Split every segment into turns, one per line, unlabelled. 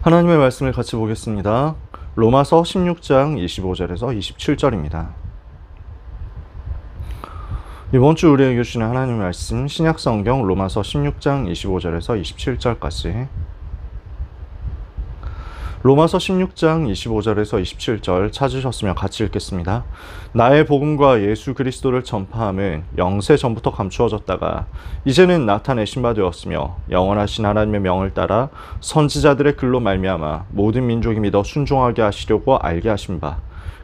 하나님의 말씀을 같이 보겠습니다. 로마서 16장 25절에서 27절입니다. 이번 주 우리에게 주시는 하나님의 말씀, 신약성경 로마서 16장 25절에서 27절까지. 로마서 16장 25절에서 27절 찾으셨으면 같이 읽겠습니다. 나의 복음과 예수 그리스도를 전파함은 영세 전부터 감추어졌다가 이제는 나타내신 바 되었으며 영원하신 하나님의 명을 따라 선지자들의 글로 말미암아 모든 민족이 믿어 순종하게 하시려고 알게 하신 바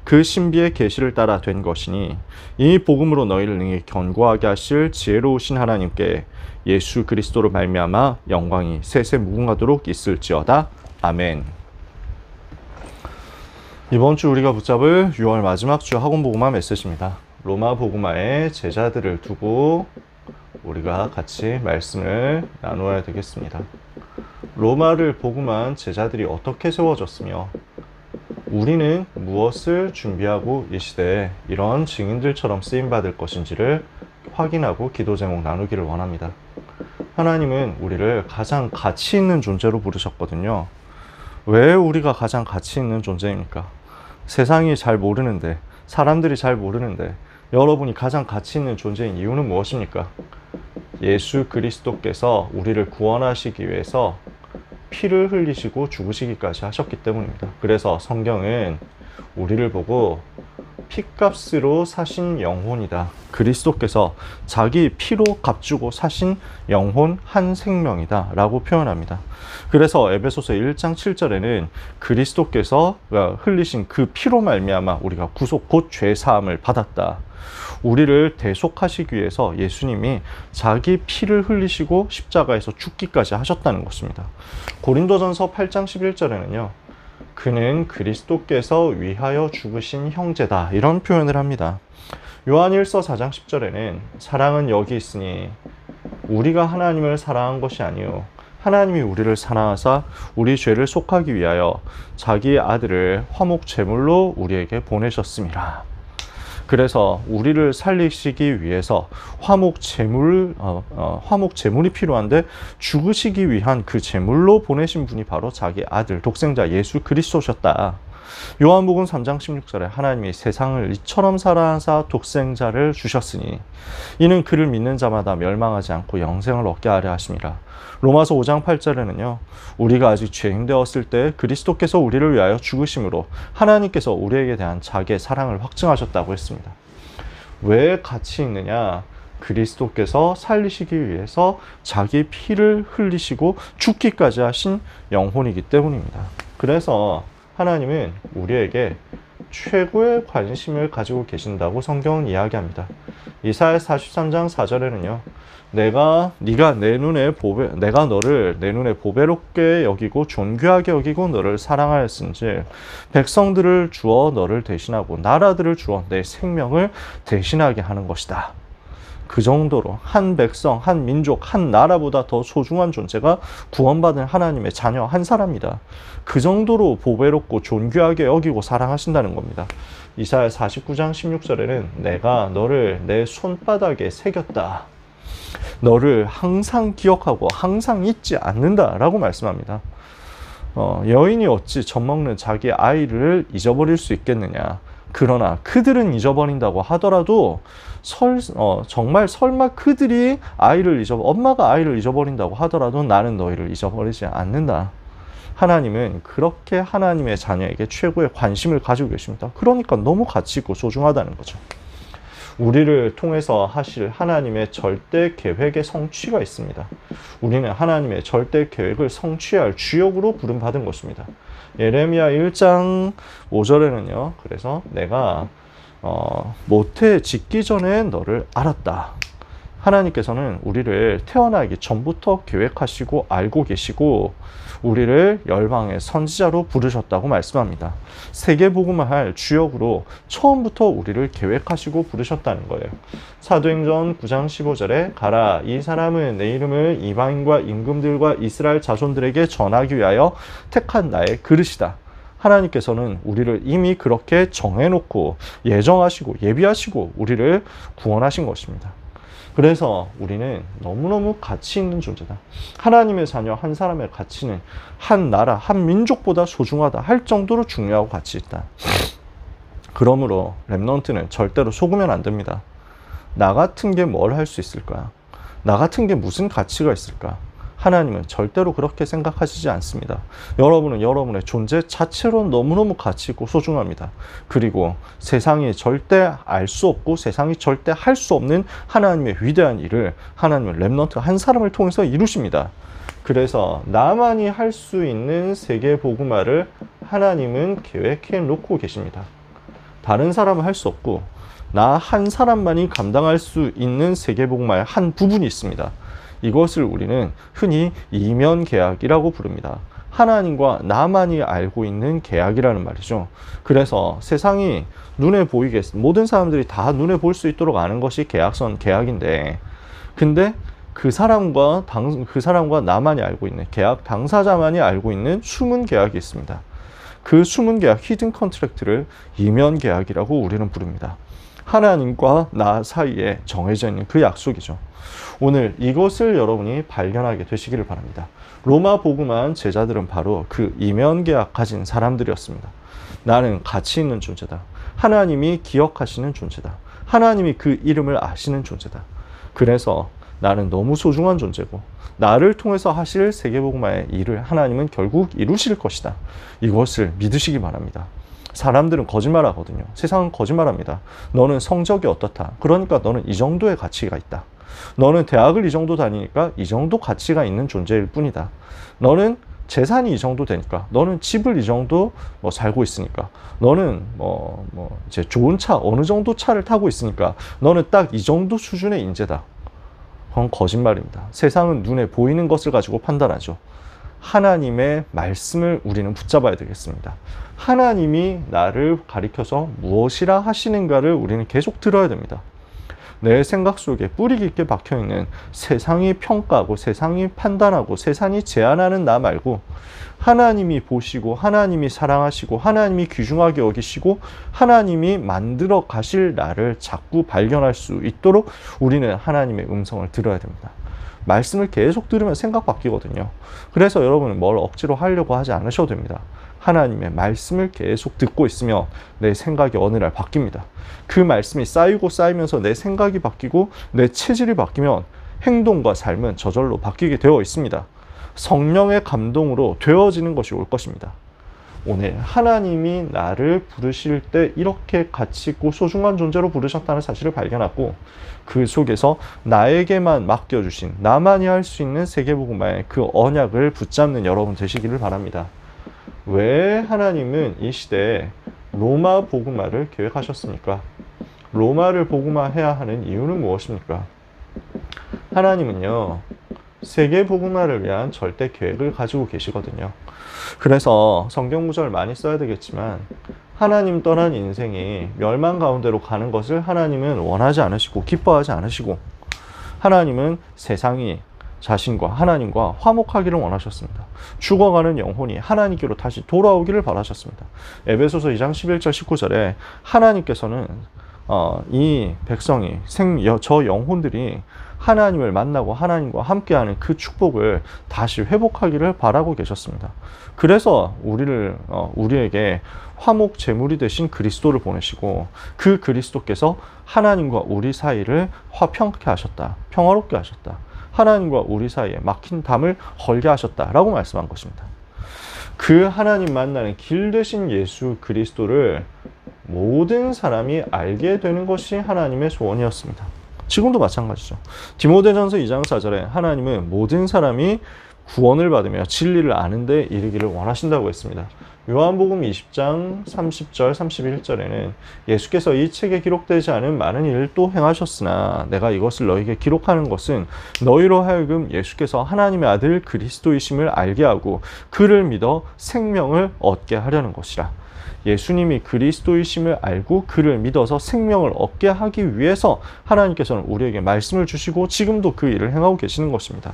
그 신비의 계시를 따라 된 것이니 이 복음으로 너희를 능히 견고하게 하실 지혜로우신 하나님께 예수 그리스도로 말미암아 영광이 세세 무궁하도록 있을지어다. 아멘. 이번 주 우리가 붙잡을 6월 마지막 주 학원 복음화 메시지입니다. 로마 복음화에 제자들을 두고 우리가 같이 말씀을 나누어야 되겠습니다. 로마를 복음한 제자들이 어떻게 세워졌으며 우리는 무엇을 준비하고 이 시대에 이런 증인들처럼 쓰임받을 것인지를 확인하고 기도 제목 나누기를 원합니다. 하나님은 우리를 가장 가치 있는 존재로 부르셨거든요. 왜 우리가 가장 가치 있는 존재입니까? 세상이 잘 모르는데, 사람들이 잘 모르는데 여러분이 가장 가치 있는 존재인 이유는 무엇입니까? 예수 그리스도께서 우리를 구원하시기 위해서 피를 흘리시고 죽으시기까지 하셨기 때문입니다. 그래서 성경은 우리를 보고 피값으로 사신 영혼이다. 그리스도께서 자기 피로 값주고 사신 영혼 한 생명이다 라고 표현합니다. 그래서 에베소서 1장 7절에는 그리스도께서 흘리신 그 피로 말미암아 우리가 구속 곧 죄사함을 받았다. 우리를 대속하시기 위해서 예수님이 자기 피를 흘리시고 십자가에서 죽기까지 하셨다는 것입니다. 고린도전서 8장 11절에는요. 그는 그리스도께서 위하여 죽으신 형제다. 이런 표현을 합니다. 요한일서 4장 10절에는 사랑은 여기 있으니 우리가 하나님을 사랑한 것이 아니요 하나님이 우리를 사랑하사 우리 죄를 속하기 위하여 자기 아들을 화목 제물로 우리에게 보내셨습니다. 그래서 우리를 살리시기 위해서 화목 제물이 필요한데 죽으시기 위한 그 제물로 보내신 분이 바로 자기 아들 독생자 예수 그리스도셨다. 요한복음 3장 16절에 하나님이 세상을 이처럼 사랑하사 독생자를 주셨으니 이는 그를 믿는 자마다 멸망하지 않고 영생을 얻게 하려 하심이라. 로마서 5장 8절에는요. 우리가 아직 죄인 되었을 때 그리스도께서 우리를 위하여 죽으심으로 하나님께서 우리에게 대한 자기의 사랑을 확증하셨다고 했습니다. 왜 가치 있느냐? 그리스도께서 살리시기 위해서 자기 피를 흘리시고 죽기까지 하신 영혼이기 때문입니다. 그래서 하나님은 우리에게 최고의 관심을 가지고 계신다고 성경은 이야기합니다. 이사야 43장 4절에는요. 내가 너를 내 눈에 보배롭게 여기고 존귀하게 여기고 너를 사랑하였은즉 백성들을 주어 너를 대신하고 나라들을 주어 내 생명을 대신하게 하는 것이다. 그 정도로 한 백성, 한 민족, 한 나라보다 더 소중한 존재가 구원받은 하나님의 자녀 한 사람이다. 그 정도로 보배롭고 존귀하게 여기고 사랑하신다는 겁니다. 이사야 49장 16절에는 내가 너를 내 손바닥에 새겼다. 너를 항상 기억하고 항상 잊지 않는다 라고 말씀합니다. 여인이 어찌 젖먹는 자기 아이를 잊어버릴 수 있겠느냐. 그러나 그들은 잊어버린다고 하더라도 정말 설마 그들이 엄마가 아이를 잊어버린다고 하더라도 나는 너희를 잊어버리지 않는다. 하나님은 그렇게 하나님의 자녀에게 최고의 관심을 가지고 계십니다. 그러니까 너무 가치 있고 소중하다는 거죠. 우리를 통해서 하실 하나님의 절대 계획의 성취가 있습니다. 우리는 하나님의 절대 계획을 성취할 주역으로 부름받은 것입니다. 예레미야 1장 5절에는요. 그래서 내가 모태 짓기 전에 너를 알았다. 하나님께서는 우리를 태어나기 전부터 계획하시고 알고 계시고 우리를 열방의 선지자로 부르셨다고 말씀합니다. 세계복음을 할 주역으로 처음부터 우리를 계획하시고 부르셨다는 거예요. 사도행전 9장 15절에 가라 이 사람은 내 이름을 이방인과 임금들과 이스라엘 자손들에게 전하기 위하여 택한 나의 그릇이다. 하나님께서는 우리를 이미 그렇게 정해놓고 예정하시고 예비하시고 우리를 구원하신 것입니다. 그래서 우리는 너무너무 가치 있는 존재다. 하나님의 자녀 한 사람의 가치는 한 나라, 한 민족보다 소중하다 할 정도로 중요하고 가치 있다. 그러므로 렘넌트는 절대로 속으면 안 됩니다. 나 같은 게 뭘 할 수 있을까? 나 같은 게 무슨 가치가 있을까? 하나님은 절대로 그렇게 생각하시지 않습니다. 여러분은 여러분의 존재 자체로 너무너무 가치 있고 소중합니다. 그리고 세상이 절대 알 수 없고 세상이 절대 할 수 없는 하나님의 위대한 일을 하나님은 렘넌트 한 사람을 통해서 이루십니다. 그래서 나만이 할 수 있는 세계 복음화를 하나님은 계획해 놓고 계십니다. 다른 사람은 할 수 없고 나 한 사람만이 감당할 수 있는 세계 복음화의 한 부분이 있습니다. 이것을 우리는 흔히 이면 계약이라고 부릅니다. 하나님과 나만이 알고 있는 계약이라는 말이죠. 그래서 세상이 눈에 보이게, 모든 사람들이 다 눈에 볼 수 있도록 아는 것이 계약서, 계약인데, 근데 그 사람과 나만이 알고 있는, 계약 당사자만이 알고 있는 숨은 계약이 있습니다. 그 숨은 계약, 히든 컨트랙트를 이면 계약이라고 우리는 부릅니다. 하나님과 나 사이에 정해져 있는 그 약속이죠. 오늘 이것을 여러분이 발견하게 되시기를 바랍니다. 로마 복음한 제자들은 바로 그 이면 계약 가진 사람들이었습니다. 나는 가치 있는 존재다. 하나님이 기억하시는 존재다. 하나님이 그 이름을 아시는 존재다. 그래서 나는 너무 소중한 존재고 나를 통해서 하실 세계복음화의 일을 하나님은 결국 이루실 것이다. 이것을 믿으시기 바랍니다. 사람들은 거짓말하거든요. 세상은 거짓말합니다. 너는 성적이 어떻다. 그러니까 너는 이 정도의 가치가 있다. 너는 대학을 이 정도 다니니까 이 정도 가치가 있는 존재일 뿐이다. 너는 재산이 이 정도 되니까, 너는 집을 이 정도 살고 있으니까, 너는 이제 좋은 차, 어느 정도 차를 타고 있으니까, 너는 딱 이 정도 수준의 인재다. 그건 거짓말입니다. 세상은 눈에 보이는 것을 가지고 판단하죠. 하나님의 말씀을 우리는 붙잡아야 되겠습니다. 하나님이 나를 가리켜서 무엇이라 하시는가를 우리는 계속 들어야 됩니다. 내 생각 속에 뿌리 깊게 박혀있는 세상이 평가하고 세상이 판단하고 세상이 제안하는 나 말고 하나님이 보시고 하나님이 사랑하시고 하나님이 귀중하게 여기시고 하나님이 만들어 가실 나를 자꾸 발견할 수 있도록 우리는 하나님의 음성을 들어야 됩니다. 말씀을 계속 들으면 생각 바뀌거든요. 그래서 여러분은 뭘 억지로 하려고 하지 않으셔도 됩니다. 하나님의 말씀을 계속 듣고 있으면 내 생각이 어느 날 바뀝니다. 그 말씀이 쌓이고 쌓이면서 내 생각이 바뀌고 내 체질이 바뀌면 행동과 삶은 저절로 바뀌게 되어 있습니다. 성령의 감동으로 되어지는 것이 올 것입니다. 오늘 하나님이 나를 부르실 때 이렇게 가치 있고 소중한 존재로 부르셨다는 사실을 발견하고 그 속에서 나에게만 맡겨주신, 나만이 할 수 있는 세계복음화의 그 언약을 붙잡는 여러분 되시기를 바랍니다. 왜 하나님은 이 시대에 로마 복음화를 계획하셨습니까? 로마를 복음화해야 하는 이유는 무엇입니까? 하나님은요, 세계 복음화를 위한 절대 계획을 가지고 계시거든요. 그래서 성경 구절 많이 써야 되겠지만 하나님 떠난 인생이 멸망 가운데로 가는 것을 하나님은 원하지 않으시고 기뻐하지 않으시고 하나님은 세상이 자신과 하나님과 화목하기를 원하셨습니다. 죽어가는 영혼이 하나님께로 다시 돌아오기를 바라셨습니다. 에베소서 2장 11절 19절에 하나님께서는 이 백성이 저 영혼들이 하나님을 만나고 하나님과 함께하는 그 축복을 다시 회복하기를 바라고 계셨습니다. 그래서 우리에게 화목 제물이 되신 그리스도를 보내시고 그 그리스도께서 하나님과 우리 사이를 화평케 하셨다. 평화롭게 하셨다. 하나님과 우리 사이에 막힌 담을 헐게 하셨다라고 말씀한 것입니다. 그 하나님 만나는 길 되신 예수 그리스도를 모든 사람이 알게 되는 것이 하나님의 소원이었습니다. 지금도 마찬가지죠. 디모데전서 2장 4절에 하나님은 모든 사람이 구원을 받으며 진리를 아는 데 이르기를 원하신다고 했습니다. 요한복음 20장 30절 31절에는 예수께서 이 책에 기록되지 않은 많은 일을 또 행하셨으나 내가 이것을 너희에게 기록하는 것은 너희로 하여금 예수께서 하나님의 아들 그리스도이심을 알게 하고 그를 믿어 생명을 얻게 하려는 것이라. 예수님이 그리스도이심을 알고 그를 믿어서 생명을 얻게 하기 위해서 하나님께서는 우리에게 말씀을 주시고 지금도 그 일을 행하고 계시는 것입니다.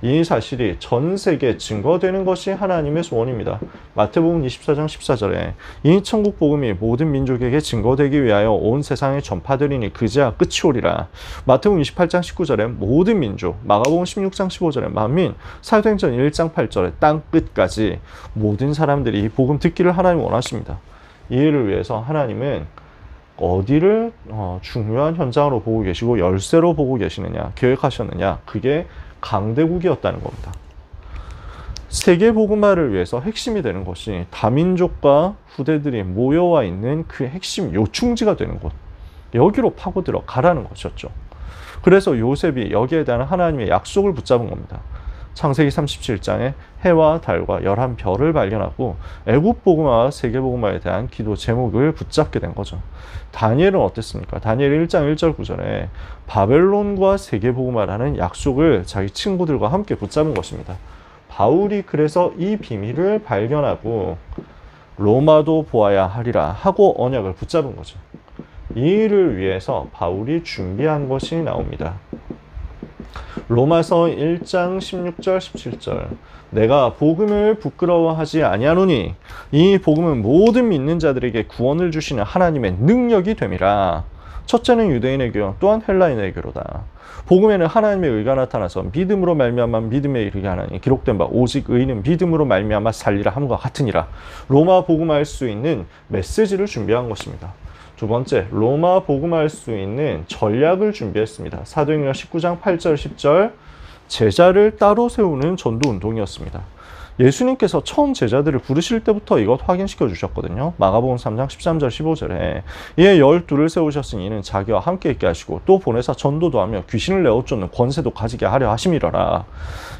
이 사실이 전 세계에 증거되는 것이 하나님의 소원입니다. 마태복음 24장 14절에 이 천국 복음이 모든 민족에게 증거되기 위하여 온 세상에 전파되리니 그제야 끝이 오리라. 마태복음 28장 19절에 모든 민족, 마가복음 16장 15절에 만민, 사도행전 1장 8절에 땅 끝까지 모든 사람들이 이 복음 듣기를 하나님 원하십니다. 이 일을 위해서 하나님은 어디를 중요한 현장으로 보고 계시고 열쇠로 보고 계시느냐, 계획하셨느냐, 그게 강대국이었다는 겁니다. 세계 복음화를 위해서 핵심이 되는 것이 다민족과 후대들이 모여와 있는 그 핵심 요충지가 되는 곳, 여기로 파고들어 가라는 것이었죠. 그래서 요셉이 여기에 대한 하나님의 약속을 붙잡은 겁니다. 창세기 37장에 해와 달과 11별을 발견하고 애굽 복음화와 세계 복음화에 대한 기도 제목을 붙잡게 된 거죠. 다니엘은 어땠습니까? 다니엘 1장 1절 9절에 바벨론과 세계 복음화라는 약속을 자기 친구들과 함께 붙잡은 것입니다. 바울이 그래서 이 비밀을 발견하고 로마도 보아야 하리라 하고 언약을 붙잡은 거죠. 이 일을 위해서 바울이 준비한 것이 나옵니다. 로마서 1장 16절 17절 내가 복음을 부끄러워하지 아니하노니 이 복음은 모든 믿는 자들에게 구원을 주시는 하나님의 능력이 됨이라. 첫째는 유대인에게요 또한 헬라인에게로다. 복음에는 하나님의 의가 나타나서 믿음으로 말미암아 믿음에 이르게 하나니 기록된 바 오직 의인은 믿음으로 말미암아 살리라 함과 같으니라. 로마 복음할 수 있는 메시지를 준비한 것입니다. 두 번째, 로마 복음할 수 있는 전략을 준비했습니다. 사도행전 19장 8절 10절 제자를 따로 세우는 전도 운동이었습니다. 예수님께서 처음 제자들을 부르실 때부터 이것 확인시켜 주셨거든요. 마가복음 3장 13절 15절에 이에 12를 세우셨으니 이는 자기와 함께 있게 하시고 또 보내사 전도도 하며 귀신을 내어 쫓는 권세도 가지게 하려 하심이라라.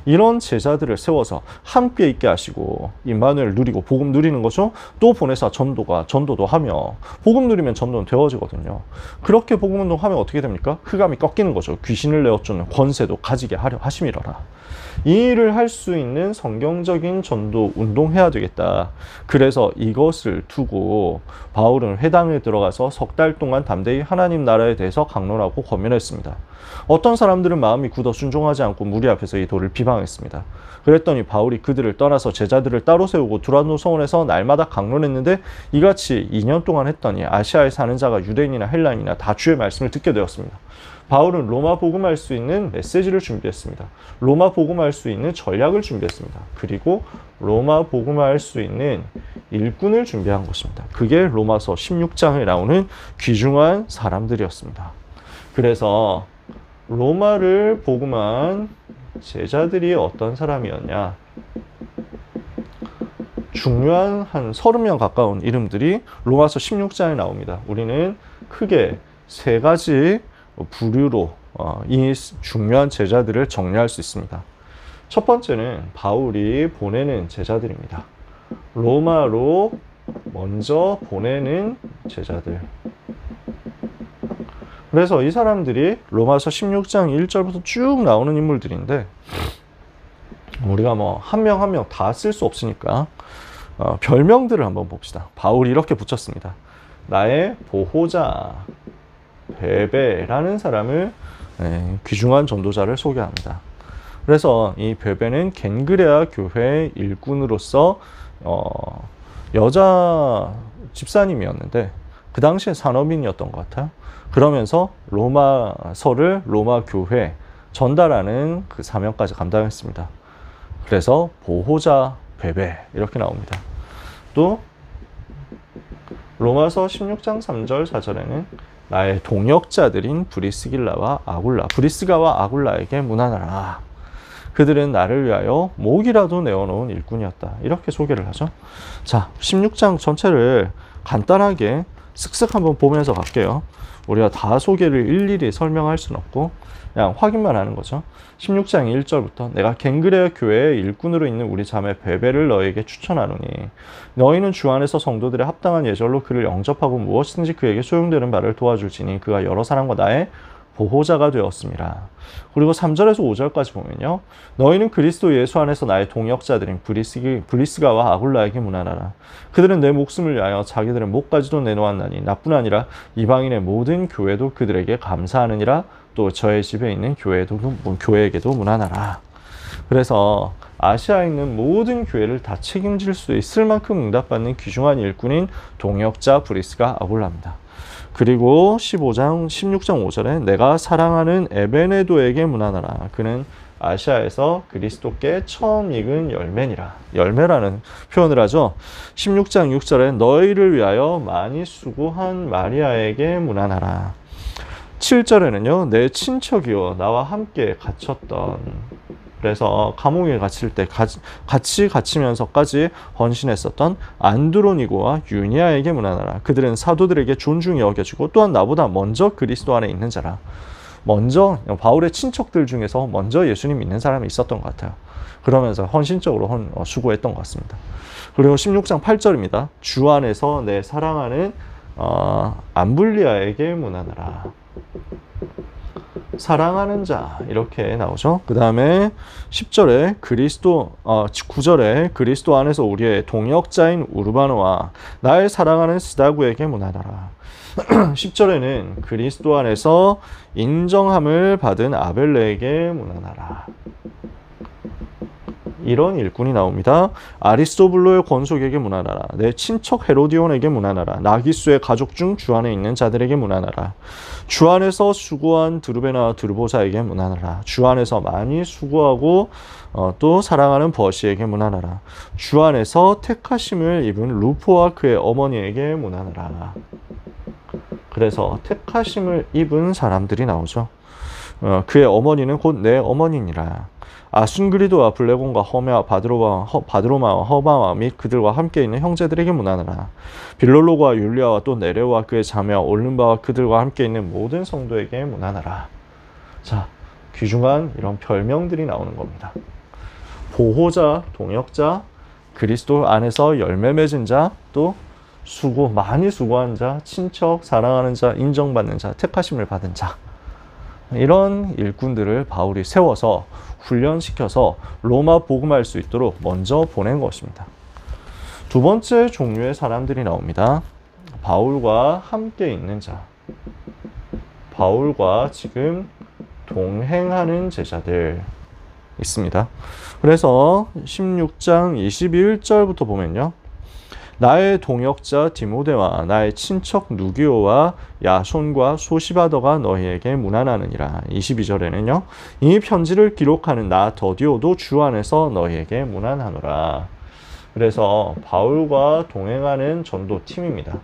이런 제자들을 세워서 함께 있게 하시고 임마누엘 누리고 복음 누리는 거죠. 또 보내사 전도도 하며 복음 누리면 전도는 되어지거든요. 그렇게 복음 운동하면 어떻게 됩니까? 흑암이 꺾이는 거죠. 귀신을 내어 쫓는 권세도 가지게 하려 하심이라라. 이 일을 할 수 있는 성경적인 전도 운동해야 되겠다. 그래서 이것을 두고 바울은 회당에 들어가서 석 달 동안 담대히 하나님 나라에 대해서 강론하고 권면했습니다. 어떤 사람들은 마음이 굳어 순종하지 않고 무리 앞에서 이 도를 비방했습니다. 그랬더니 바울이 그들을 떠나서 제자들을 따로 세우고 두란노 성원에서 날마다 강론했는데 이같이 2년 동안 했더니 아시아에 사는 자가 유대인이나 헬라인이나 다 주의 말씀을 듣게 되었습니다. 바울은 로마 복음할 수 있는 메시지를 준비했습니다. 로마 복음할 수 있는 전략을 준비했습니다. 그리고 로마 복음할 수 있는 일꾼을 준비한 것입니다. 그게 로마서 16장에 나오는 귀중한 사람들이었습니다. 그래서 로마를 복음한 제자들이 어떤 사람이었냐? 중요한 한 30명 가까운 이름들이 로마서 16장에 나옵니다. 우리는 크게 세 가지 부류로 이 중요한 제자들을 정리할 수 있습니다. 첫 번째는 바울이 보내는 제자들입니다. 로마로 먼저 보내는 제자들. 그래서 이 사람들이 로마서 16장 1절부터 쭉 나오는 인물들인데 우리가 뭐 한 명 한 명 다 쓸 수 없으니까 별명들을 한번 봅시다. 바울이 이렇게 붙였습니다. 나의 보호자 베베라는 사람을 귀중한 전도자를 소개합니다. 그래서 이 베베는 겐그레아 교회의 일꾼으로서 여자 집사님이었는데 그 당시에 산업인이었던 것 같아요. 그러면서 로마서를 로마 교회에 전달하는 그 사명까지 감당했습니다. 그래서 보호자 베베 이렇게 나옵니다. 또 로마서 16장 3절 4절에는 나의 동역자들인 브리스길라와 아굴라, 브리스가와 아굴라에게 문안하라. 그들은 나를 위하여 목이라도 내어놓은 일꾼이었다. 이렇게 소개를 하죠. 자, 16장 전체를 간단하게 쓱쓱 한번 보면서 갈게요. 우리가 다 소개를 일일이 설명할 수는 없고 그냥 확인만 하는 거죠. 16장 1절부터 내가 겐그레아 교회의 일꾼으로 있는 우리 자매 베베를 너에게 추천하노니 너희는 주 안에서 성도들의 합당한 예절로 그를 영접하고 무엇이든지 그에게 소용되는 바를 도와줄지니 그가 여러 사람과 나의 보호자가 되었습니다. 그리고 3절에서 5절까지 보면요. 너희는 그리스도 예수 안에서 나의 동역자들인 브리스가와 아굴라에게 문안하라. 그들은 내 목숨을 위하여 자기들의 목까지도 내놓았나니 나뿐 아니라 이방인의 모든 교회도 그들에게 감사하느니라. 또 저의 집에 있는 교회에게도 문안하라. 그래서 아시아에 있는 모든 교회를 다 책임질 수 있을 만큼 응답받는 귀중한 일꾼인 동역자 브리스가 아굴라입니다. 그리고 16장 5절에 내가 사랑하는 에베네도에게 문안하라. 그는 아시아에서 그리스도께 처음 익은 열매니라. 열매라는 표현을 하죠. 16장 6절에 너희를 위하여 많이 수고한 마리아에게 문안하라. 7절에는요. 내 친척이요 나와 함께 갇혔던, 그래서 감옥에 갇힐 때 같이 갇히면서까지 헌신했었던 안드로니고와 유니아에게 문안하라. 그들은 사도들에게 존중이 여겨지고 또한 나보다 먼저 그리스도 안에 있는 자라. 먼저 바울의 친척들 중에서 먼저 예수님 믿는 사람이 있었던 것 같아요. 그러면서 헌신적으로 수고했던 것 같습니다. 그리고 16장 8절입니다. 주 안에서 내 사랑하는 암블리아에게 문안하라. 사랑하는 자 이렇게 나오죠. 그 다음에 10절에 9절에 그리스도 안에서 우리의 동역자인 우르바노와 날 사랑하는 스다구에게 문안하라. 10절에는 그리스도 안에서 인정함을 받은 아벨레에게 문안하라. 이런 일꾼이 나옵니다. 아리스토블로의 권속에게 문안하라. 내 친척 헤로디온에게 문안하라. 나기수의 가족 중 주 안에 있는 자들에게 문안하라. 주 안에서 수고한 드루베나 드루보사에게 문안하라. 주 안에서 많이 수고하고 또 사랑하는 버시에게 문안하라. 주 안에서 택하심을 입은 루포와 그의 어머니에게 문안하라. 그래서 택하심을 입은 사람들이 나오죠. 그의 어머니는 곧 내 어머니니라. 아순그리도와 블레곤과 허메와 바드로마와 허바와 및 그들과 함께 있는 형제들에게 문안하라. 빌롤로과 율리아와 또 네레오와 그의 자매와 올른바와 그들과 함께 있는 모든 성도에게 문안하라. 자, 귀중한 이런 별명들이 나오는 겁니다. 보호자, 동역자, 그리스도 안에서 열매 맺은 자, 또 많이 수고한 자, 친척, 사랑하는 자, 인정받는 자, 택하심을 받은 자. 이런 일꾼들을 바울이 세워서 훈련시켜서 로마 복음할 수 있도록 먼저 보낸 것입니다. 두 번째 종류의 사람들이 나옵니다. 바울과 함께 있는 자. 바울과 지금 동행하는 제자들 있습니다. 그래서 16장 21절부터 보면요. 나의 동역자 디모데와 나의 친척 누기오와 야손과 소시바더가 너희에게 문안하느니라. 22절에는요. 이 편지를 기록하는 나 더디오도 주 안에서 너희에게 문안하노라. 그래서 바울과 동행하는 전도팀입니다.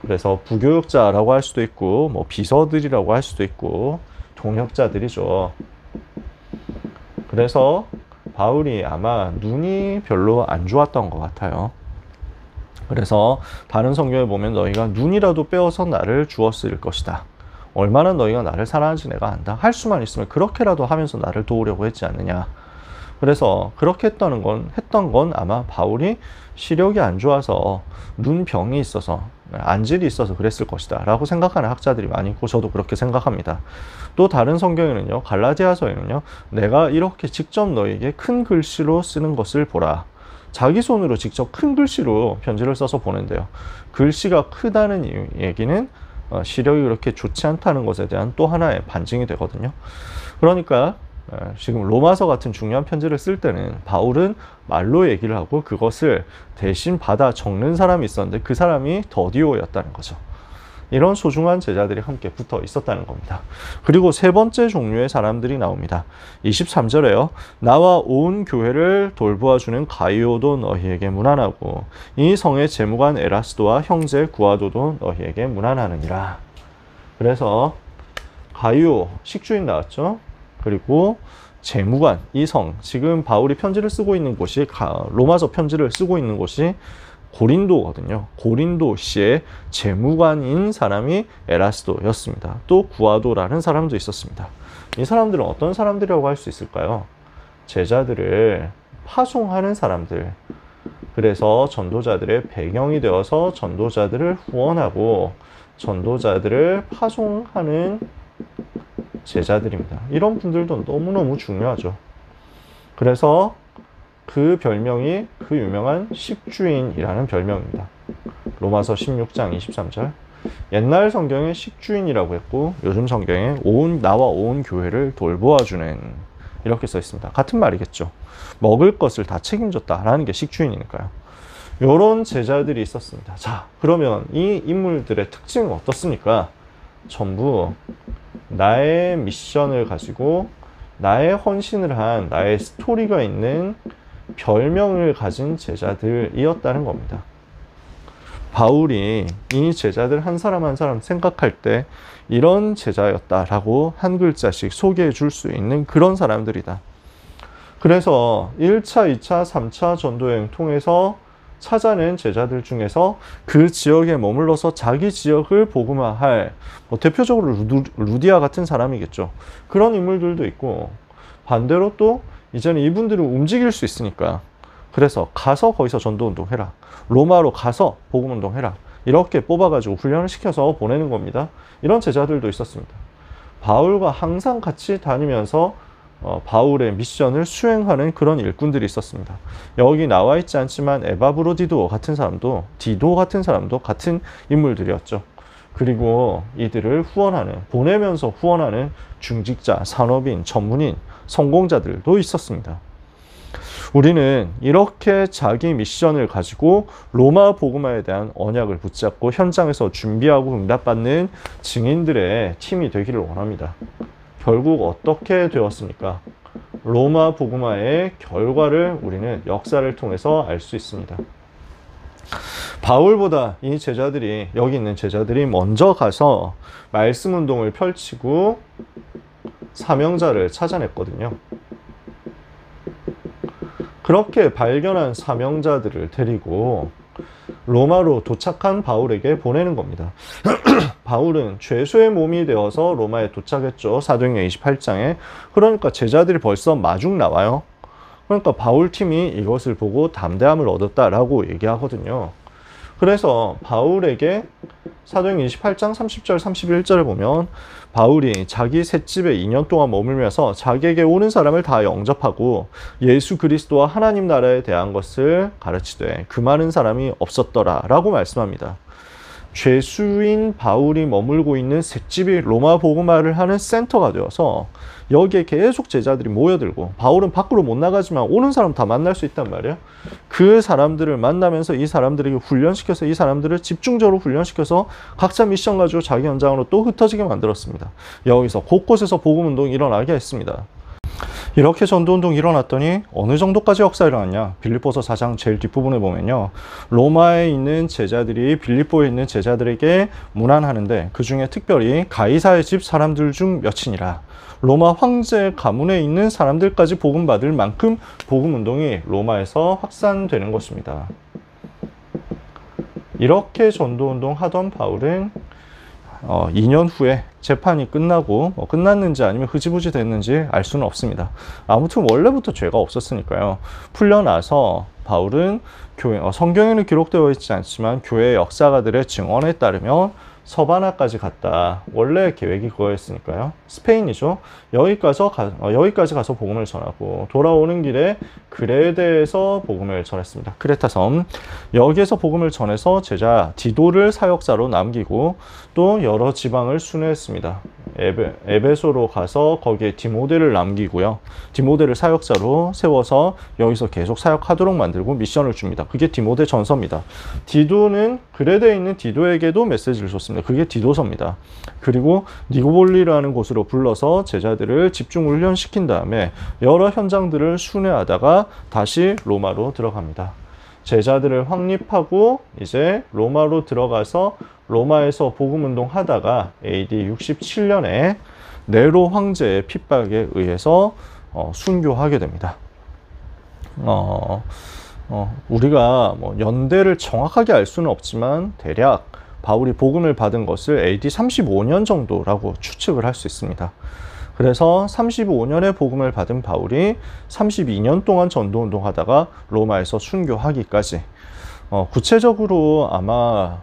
그래서 부교역자라고 할 수도 있고 비서들이라고 할 수도 있고 동역자들이죠. 그래서 바울이 아마 눈이 별로 안 좋았던 것 같아요. 그래서 다른 성경에 보면 너희가 눈이라도 빼어서 나를 주었을 것이다. 얼마나 너희가 나를 사랑하는지 내가 안다. 할 수만 있으면 그렇게라도 하면서 나를 도우려고 했지 않느냐. 그래서 그렇게 했던 건 아마 바울이 시력이 안 좋아서 눈병이 있어서 안질이 있어서 그랬을 것이다 라고 생각하는 학자들이 많이 있고 저도 그렇게 생각합니다. 또 다른 성경에는요. 갈라디아서에는요. 내가 이렇게 직접 너에게 큰 글씨로 쓰는 것을 보라. 자기 손으로 직접 큰 글씨로 편지를 써서 보낸대요. 글씨가 크다는 얘기는 시력이 그렇게 좋지 않다는 것에 대한 또 하나의 반증이 되거든요. 그러니까 지금 로마서 같은 중요한 편지를 쓸 때는 바울은 말로 얘기를 하고 그것을 대신 받아 적는 사람이 있었는데 그 사람이 더디오였다는 거죠. 이런 소중한 제자들이 함께 붙어 있었다는 겁니다. 그리고 세 번째 종류의 사람들이 나옵니다. 23절에요. 나와 온 교회를 돌보아주는 가이오도 너희에게 문안하고 이 성의 재무관 에라스도와 형제 구아도도 너희에게 문안하느니라. 그래서 가이오, 식주인 나왔죠. 그리고 재무관, 이 성, 지금 바울이 편지를 쓰고 있는 곳이 로마서 편지를 쓰고 있는 곳이 고린도거든요. 고린도시의 재무관인 사람이 에라스도였습니다. 또 구아도라는 사람도 있었습니다. 이 사람들은 어떤 사람들이라고 할 수 있을까요? 제자들을 파송하는 사람들. 그래서 전도자들의 배경이 되어서 전도자들을 후원하고 전도자들을 파송하는 제자들입니다. 이런 분들도 너무너무 중요하죠. 그래서 그 별명이 그 유명한 식주인이라는 별명입니다. 로마서 16장 23절. 옛날 성경에 식주인이라고 했고 요즘 성경에 나와 온 교회를 돌보아주는 이렇게 써 있습니다. 같은 말이겠죠. 먹을 것을 다 책임졌다라는 게 식주인이니까요. 이런 제자들이 있었습니다. 자, 그러면 이 인물들의 특징은 어떻습니까? 전부 나의 미션을 가지고 나의 헌신을 한 나의 스토리가 있는 별명을 가진 제자들이었다는 겁니다. 바울이 이 제자들 한 사람 한 사람 생각할 때 이런 제자였다라고 한 글자씩 소개해 줄 수 있는 그런 사람들이다. 그래서 1차, 2차, 3차 전도여행 통해서 찾아낸 제자들 중에서 그 지역에 머물러서 자기 지역을 복음화할 대표적으로 루디아 같은 사람이겠죠. 그런 인물들도 있고, 반대로 또 이제는 이분들은 움직일 수 있으니까 그래서 가서 거기서 전도운동 해라, 로마로 가서 복음운동 해라, 이렇게 뽑아가지고 훈련을 시켜서 보내는 겁니다. 이런 제자들도 있었습니다. 바울과 항상 같이 다니면서 바울의 미션을 수행하는 그런 일꾼들이 있었습니다. 여기 나와 있지 않지만 에바브로디도 같은 사람도, 디도 같은 사람도 같은 인물들이었죠. 그리고 이들을 후원하는, 보내면서 후원하는 중직자, 산업인, 전문인, 성공자들도 있었습니다. 우리는 이렇게 자기 미션을 가지고 로마 복음화에 대한 언약을 붙잡고 현장에서 준비하고 응답받는 증인들의 팀이 되기를 원합니다. 결국 어떻게 되었습니까? 로마 복음화의 결과를 우리는 역사를 통해서 알 수 있습니다. 바울보다 이 제자들이, 여기 있는 제자들이 먼저 가서 말씀 운동을 펼치고 사명자를 찾아냈거든요. 그렇게 발견한 사명자들을 데리고 로마로 도착한 바울에게 보내는 겁니다. 바울은 죄수의 몸이 되어서 로마에 도착했죠. 사도행전 28장에. 그러니까 제자들이 벌써 마중 나와요. 그러니까 바울 팀이 이것을 보고 담대함을 얻었다라고 얘기하거든요. 그래서 바울에게 사도행전 28장 30절 31절을 보면 바울이 자기 셋집에 2년 동안 머물면서 자기에게 오는 사람을 다 영접하고 예수 그리스도와 하나님 나라에 대한 것을 가르치되 그 많은 사람이 없었더라 라고 말씀합니다. 죄수인 바울이 머물고 있는 셋집이 로마 복음화를 하는 센터가 되어서 여기에 계속 제자들이 모여들고, 바울은 밖으로 못 나가지만 오는 사람 다 만날 수 있단 말이에요. 그 사람들을 만나면서 이 사람들에게 훈련시켜서 이 사람들을 집중적으로 훈련시켜서 각자 미션 가지고 자기 현장으로 또 흩어지게 만들었습니다. 여기서 곳곳에서 복음운동이 일어나게 했습니다. 이렇게 전도운동이 일어났더니 어느 정도까지 역사가 일어났냐? 빌립보서 4장 제일 뒷부분에 보면요, 로마에 있는 제자들이 빌립보에 있는 제자들에게 문안하는데 그 중에 특별히 가이사의 집 사람들 중 몇이니라, 로마 황제 가문에 있는 사람들까지 복음받을 만큼 복음운동이 로마에서 확산되는 것입니다. 이렇게 전도운동 하던 바울은 2년 후에 재판이 끝나고 끝났는지 아니면 흐지부지 됐는지 알 수는 없습니다. 아무튼 원래부터 죄가 없었으니까요. 풀려나서 바울은 성경에는 기록되어 있지 않지만 교회 역사가들의 증언에 따르면 서바나까지 갔다. 원래 계획이 그거였으니까요. 스페인이죠. 여기까지 가서 복음을 전하고 돌아오는 길에 그레데에서 복음을 전했습니다. 크레타 섬. 여기에서 복음을 전해서 제자 디도를 사역자로 남기고 또 여러 지방을 순회했습니다. 에베소로 가서 거기에 디모데를 남기고요. 디모데를 사역자로 세워서 여기서 계속 사역하도록 만들고 미션을 줍니다. 그게 디모데 전서입니다. 디도는 그레데에 있는 디도에게도 메시지를 줬습니다. 그게 디도서입니다. 그리고 니고볼리라는 곳으로 불러서 제자들을 집중 훈련시킨 다음에 여러 현장들을 순회하다가 다시 로마로 들어갑니다. 제자들을 확립하고 이제 로마로 들어가서 로마에서 복음운동 하다가 AD 67년에 네로 황제의 핍박에 의해서 순교하게 됩니다. 우리가 연대를 정확하게 알 수는 없지만 대략 바울이 복음을 받은 것을 AD 35년 정도라고 추측을 할 수 있습니다. 그래서 35년에 복음을 받은 바울이 32년 동안 전도운동 하다가 로마에서 순교하기까지, 구체적으로 아마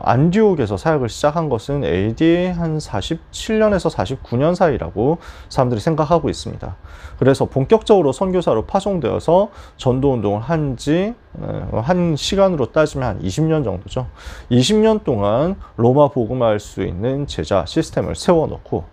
안디옥에서 사역을 시작한 것은 AD 한 47년에서 49년 사이라고 사람들이 생각하고 있습니다. 그래서 본격적으로 선교사로 파송되어서 전도운동을 한 시간으로 따지면 한 20년 정도죠. 20년 동안 로마 복음화할 수 있는 제자 시스템을 세워놓고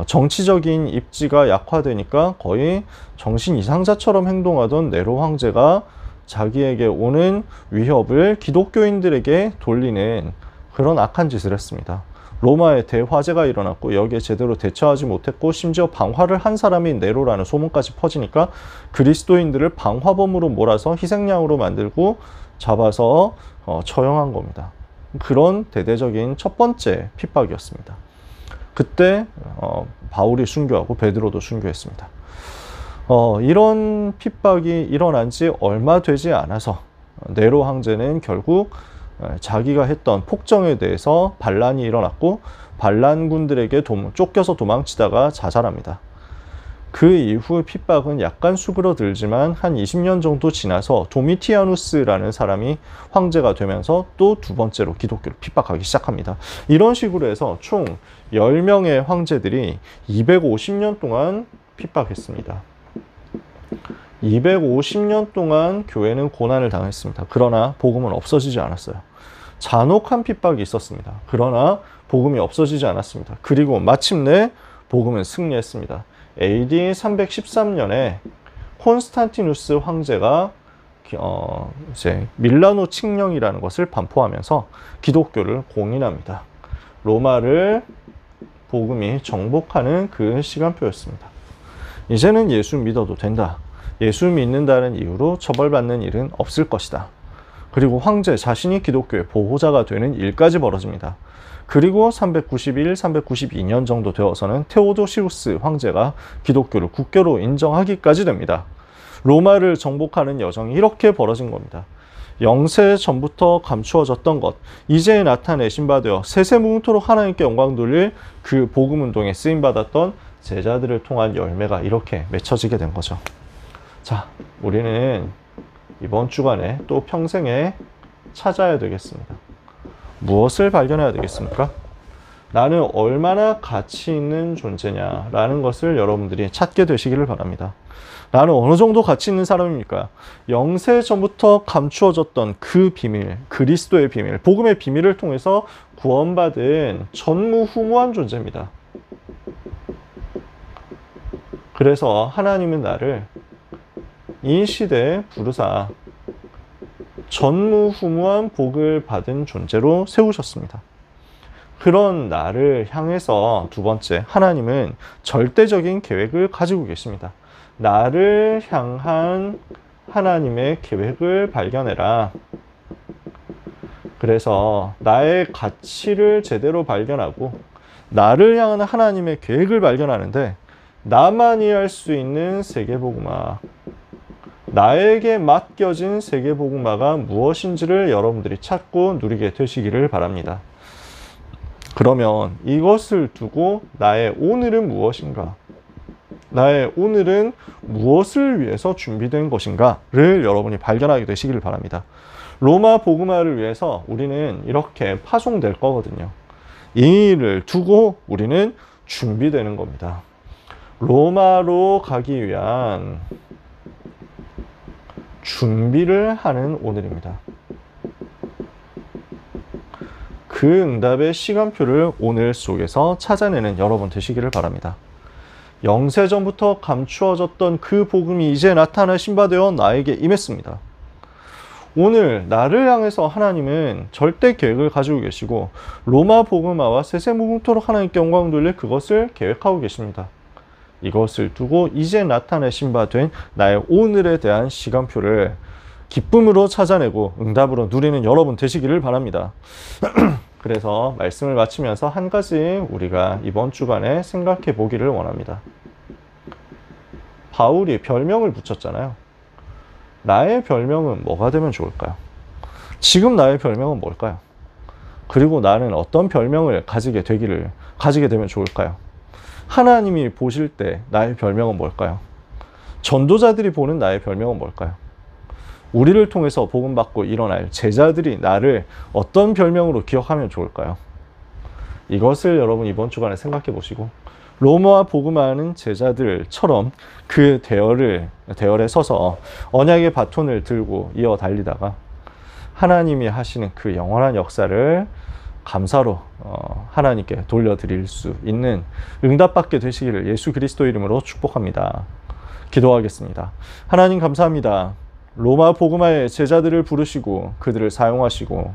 정치적인 입지가 약화되니까 거의 정신 이상자처럼 행동하던 네로 황제가 자기에게 오는 위협을 기독교인들에게 돌리는 그런 악한 짓을 했습니다. 로마에 대화재가 일어났고 여기에 제대로 대처하지 못했고 심지어 방화를 한 사람이 네로라는 소문까지 퍼지니까 그리스도인들을 방화범으로 몰아서 희생양으로 만들고 잡아서 처형한 겁니다. 그런 대대적인 첫 번째 핍박이었습니다. 그때 바울이 순교하고 베드로도 순교했습니다. 이런 핍박이 일어난 지 얼마 되지 않아서 네로 황제는 결국 자기가 했던 폭정에 대해서 반란이 일어났고 반란군들에게 쫓겨서 도망치다가 자살합니다. 그 이후 핍박은 약간 수그러들지만 한 20년 정도 지나서 도미티아누스라는 사람이 황제가 되면서 또 두 번째로 기독교를 핍박하기 시작합니다. 이런 식으로 해서 총 10명의 황제들이 250년 동안 핍박했습니다. 250년 동안 교회는 고난을 당했습니다. 그러나 복음은 없어지지 않았어요. 잔혹한 핍박이 있었습니다. 그러나 복음이 없어지지 않았습니다. 그리고 마침내 복음은 승리했습니다. AD 313년에 콘스탄티누스 황제가 이제 밀라노 칙령이라는 것을 반포하면서 기독교를 공인합니다. 로마를 복음이 정복하는 그 시간표였습니다. 이제는 예수 믿어도 된다. 예수 믿는다는 이유로 처벌받는 일은 없을 것이다. 그리고 황제 자신이 기독교의 보호자가 되는 일까지 벌어집니다. 그리고 391, 392년 정도 되어서는 테오도시우스 황제가 기독교를 국교로 인정하기까지 됩니다. 로마를 정복하는 여정이 이렇게 벌어진 겁니다. 영세 전부터 감추어졌던 것, 이제 나타내신 바 되어 세세무궁토록 하나님께 영광 돌릴 그 복음운동에 쓰임받았던 제자들을 통한 열매가 이렇게 맺혀지게 된 거죠. 자, 우리는 이번 주간에 또 평생에 찾아야 되겠습니다. 무엇을 발견해야 되겠습니까? 나는 얼마나 가치 있는 존재냐라는 것을 여러분들이 찾게 되시기를 바랍니다. 나는 어느 정도 가치 있는 사람입니까? 영세 전부터 감추어졌던 그 비밀, 그리스도의 비밀, 복음의 비밀을 통해서 구원받은 전무후무한 존재입니다. 그래서 하나님은 나를 이 시대에 부르사 전무후무한 복을 받은 존재로 세우셨습니다. 그런 나를 향해서 두 번째, 하나님은 절대적인 계획을 가지고 계십니다. 나를 향한 하나님의 계획을 발견해라. 그래서 나의 가치를 제대로 발견하고 나를 향한 하나님의 계획을 발견하는데 나만이 할 수 있는 세계복음화, 나에게 맡겨진 세계복음화가 무엇인지를 여러분들이 찾고 누리게 되시기를 바랍니다. 그러면 이것을 두고 나의 오늘은 무엇인가? 나의 오늘은 무엇을 위해서 준비된 것인가를 여러분이 발견하게 되시기를 바랍니다. 로마 복음화를 위해서 우리는 이렇게 파송될 거거든요. 이 일을 두고 우리는 준비되는 겁니다. 로마로 가기 위한 준비를 하는 오늘입니다. 그 응답의 시간표를 오늘 속에서 찾아내는 여러분 되시기를 바랍니다. 영세전부터 감추어졌던 그 복음이 이제 나타나신 바 되어 나에게 임했습니다. 오늘 나를 향해서 하나님은 절대 계획을 가지고 계시고 로마 복음화와 세세무궁토록 하나님께 영광 돌릴 그것을 계획하고 계십니다. 이것을 두고 이제 나타내신 바 된 나의 오늘에 대한 시간표를 기쁨으로 찾아내고 응답으로 누리는 여러분 되시기를 바랍니다. 그래서 말씀을 마치면서 한 가지 우리가 이번 주간에 생각해 보기를 원합니다. 바울이 별명을 붙였잖아요. 나의 별명은 뭐가 되면 좋을까요? 지금 나의 별명은 뭘까요? 그리고 나는 어떤 별명을 가지게 되면 좋을까요? 하나님이 보실 때 나의 별명은 뭘까요? 전도자들이 보는 나의 별명은 뭘까요? 우리를 통해서 복음받고 일어날 제자들이 나를 어떤 별명으로 기억하면 좋을까요? 이것을 여러분 이번 주간에 생각해 보시고 로마 복음하는 제자들처럼 그 대열에 서서 언약의 바톤을 들고 이어 달리다가 하나님이 하시는 그 영원한 역사를 감사로 하나님께 돌려드릴 수 있는 응답받게 되시기를 예수 그리스도 이름으로 축복합니다. 기도하겠습니다. 하나님 감사합니다. 로마 복음화의 제자들을 부르시고 그들을 사용하시고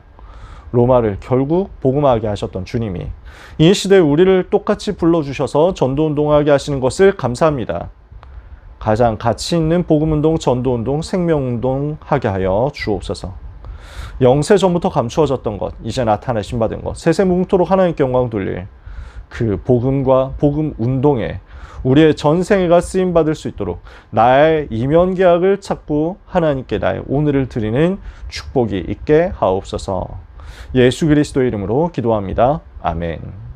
로마를 결국 복음화하게 하셨던 주님이 이 시대에 우리를 똑같이 불러주셔서 전도운동하게 하시는 것을 감사합니다. 가장 가치 있는 복음운동, 전도운동, 생명운동 하게 하여 주옵소서. 영세 전부터 감추어졌던 것, 이제 나타내심 받은 것, 세세무궁토록 하나님께 영광 돌릴 그 복음과 복음운동에 우리의 전생애가 쓰임받을 수 있도록 나의 이면계약을 찾고 하나님께 나의 오늘을 드리는 축복이 있게 하옵소서. 예수 그리스도의 이름으로 기도합니다. 아멘.